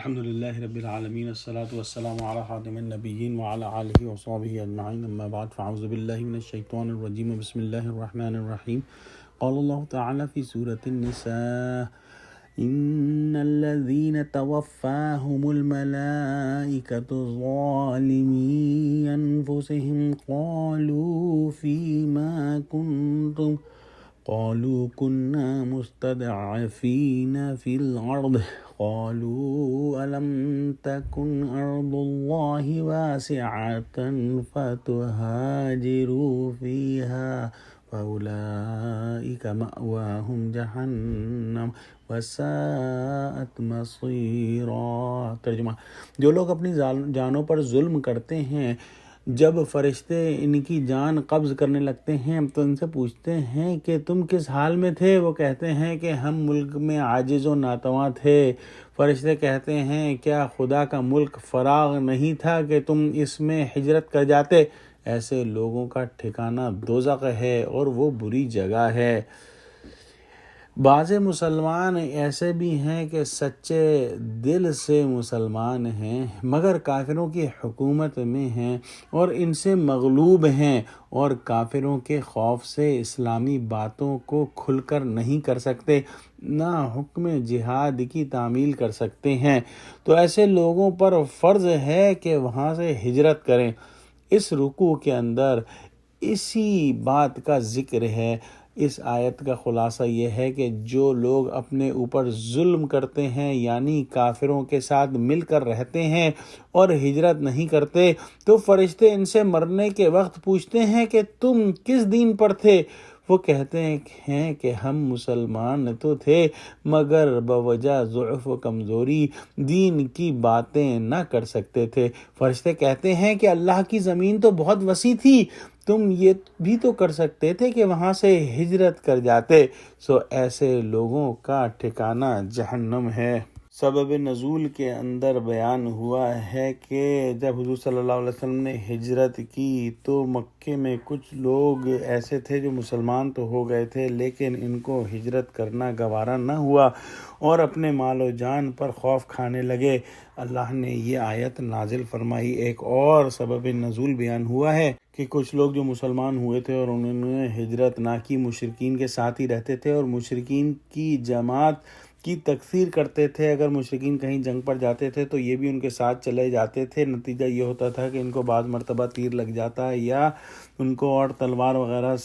الحمد لله رب العالمين الصلاة والسلام على خاتم النبيين وعلى آله وصحبه أجمعين أما بعد فأعوذ بالله من الشيطان الرجيم بسم الله الرحمن الرحيم قال الله تعالى في سورة النساء إن الذين توفاهم الملائكة ظالمي أنفسهم قالوا فيما كنتم قالوا كنا مستضعفين في الأرض قالوا ألم تكن أرض الله واسعة فتهاجروا فيها فأولئك مأواهم جہنم وساءت مصیرا۔ ترجمہ: جو لوگ اپنی جانوں پر ظلم کرتے ہیں، جب فرشتے ان کی جان قبض کرنے لگتے ہیں تو ان سے پوچھتے ہیں کہ تم کس حال میں تھے؟ وہ کہتے ہیں کہ ہم ملک میں عاجز و ناتواں تھے۔ فرشتے کہتے ہیں کیا خدا کا ملک فراغ نہیں تھا کہ تم اس میں ہجرت کر جاتے؟ ایسے لوگوں کا ٹھکانہ دوزخ ہے اور وہ بری جگہ ہے۔ بعض مسلمان ایسے بھی ہیں کہ سچے دل سے مسلمان ہیں مگر کافروں کی حکومت میں ہیں اور ان سے مغلوب ہیں اور کافروں کے خوف سے اسلامی باتوں کو کھل کر نہیں کر سکتے، نہ حکم جہاد کی تعمیل کر سکتے ہیں، تو ایسے لوگوں پر فرض ہے کہ وہاں سے ہجرت کریں۔ اس رکوع کے اندر اسی بات کا ذکر ہے۔ اس آیت کا خلاصہ یہ ہے کہ جو لوگ اپنے اوپر ظلم کرتے ہیں یعنی کافروں کے ساتھ مل کر رہتے ہیں اور ہجرت نہیں کرتے، تو فرشتے ان سے مرنے کے وقت پوچھتے ہیں کہ تم کس دین پر تھے؟ وہ کہتے ہیں کہ ہم مسلمان تو تھے مگر بوجہ ضعف و کمزوری دین کی باتیں نہ کر سکتے تھے۔ فرشتے کہتے ہیں کہ اللہ کی زمین تو بہت وسیع تھی، تم یہ بھی تو کر سکتے تھے کہ وہاں سے ہجرت کر جاتے، سو ایسے لوگوں کا ٹھکانہ جہنم ہے۔ سبب نزول کے اندر بیان ہوا ہے کہ جب حضور صلی اللہ علیہ وسلم نے ہجرت کی تو مکے میں کچھ لوگ ایسے تھے جو مسلمان تو ہو گئے تھے لیکن ان کو ہجرت کرنا گوارا نہ ہوا اور اپنے مال و جان پر خوف کھانے لگے۔ اللہ نے یہ آیت نازل فرمائی۔ ایک اور سبب نزول بیان ہوا ہے کہ کچھ لوگ جو مسلمان ہوئے تھے اور انہوں نے ہجرت نہ کی، مشرکین کے ساتھ ہی رہتے تھے اور مشرکین کی جماعت کی تکفیر کرتے تھے۔ اگر مشرکین کہیں جنگ پر جاتے تھے تو یہ بھی ان کے ساتھ چلے جاتے تھے۔ نتیجہ یہ ہوتا تھا کہ ان کو بعض مرتبہ تیر لگ جاتا یا ان کو اور تلوار وغیرہ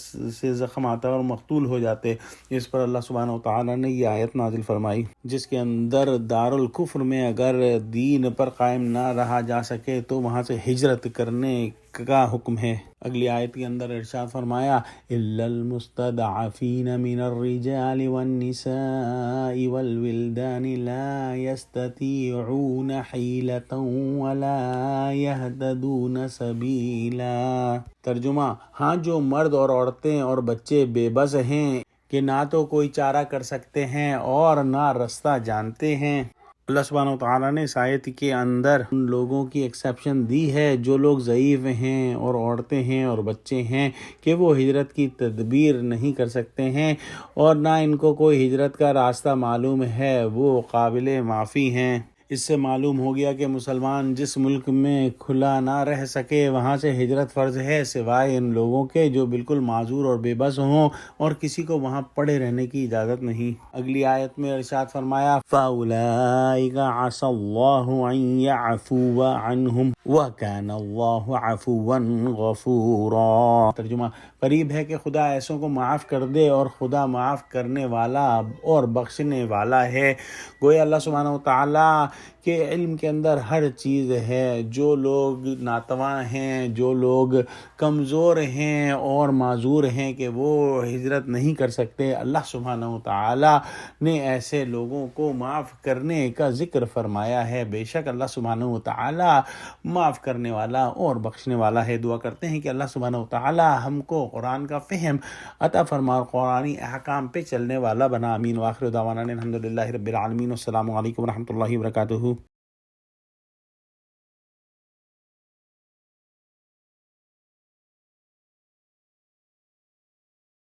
سے زخم آتا اور مقتول ہو جاتے۔ اس پر اللہ سبحانہ وتعالی نے یہ آیت نازل فرمائی جس کے اندر دارالکفر میں اگر دین پر قائم نہ رہا جا سکے تو وہاں سے ہجرت کرنے کا حکم ہے۔ اگلی آیت کے اندر ارشاد فرمایا الا المستضعفین من الرجال والنساء والولدان لا يستطيعون حیلة ولا يهتدون سبیلا۔ ترجمہ: ہاں جو مرد اور عورتیں اور بچے بے بس ہیں کہ نہ تو کوئی چارہ کر سکتے ہیں اور نہ رستہ جانتے ہیں۔ اللہ سبحانہ وتعالیٰ نے اس آیت کے اندر ان لوگوں کی ایکسیپشن دی ہے جو لوگ ضعیف ہیں اور عورتیں ہیں اور بچے ہیں کہ وہ ہجرت کی تدبیر نہیں کر سکتے ہیں اور نہ ان کو کوئی ہجرت کا راستہ معلوم ہے، وہ قابل معافی ہیں۔ اس سے معلوم ہو گیا کہ مسلمان جس ملک میں کھلا نہ رہ سکے وہاں سے ہجرت فرض ہے سوائے ان لوگوں کے جو بالکل معذور اور بے بس ہوں اور کسی کو وہاں پڑے رہنے کی اجازت نہیں۔ اگلی آیت میں ارشاد فرمایا فَأُولَئِكَ عَسَى اللَّهُ أَن يَعْفُوَ عَنْهُمْ وَكَانَ اللَّهُ عَفُوًّا غَفُورًا۔ ترجمہ: قریب ہے کہ خدا ایسوں کو معاف کر دے اور خدا معاف کرنے والا اور بخشنے والا ہے۔ گویا اللہ سبحانہ وتعالیٰ کے علم کے اندر ہر چیز ہے۔ جو لوگ ناتواں ہیں، جو لوگ کمزور ہیں اور معذور ہیں کہ وہ ہجرت نہیں کر سکتے، اللہ سبحانہ وتعالی نے ایسے لوگوں کو معاف کرنے کا ذکر فرمایا ہے۔ بے شک اللہ سبحانہ وتعالی معاف کرنے والا اور بخشنے والا ہے۔ دعا کرتے ہیں کہ اللہ سبحانہ وتعالی ہم کو قرآن کا فہم عطا فرما اور قرآنی احکام پہ چلنے والا بنا۔ آمین۔ وآخر دعوانا الحمدللہ رب العالمین۔ السلام علیکم ورحمۃ اللہ وبرکاتہ۔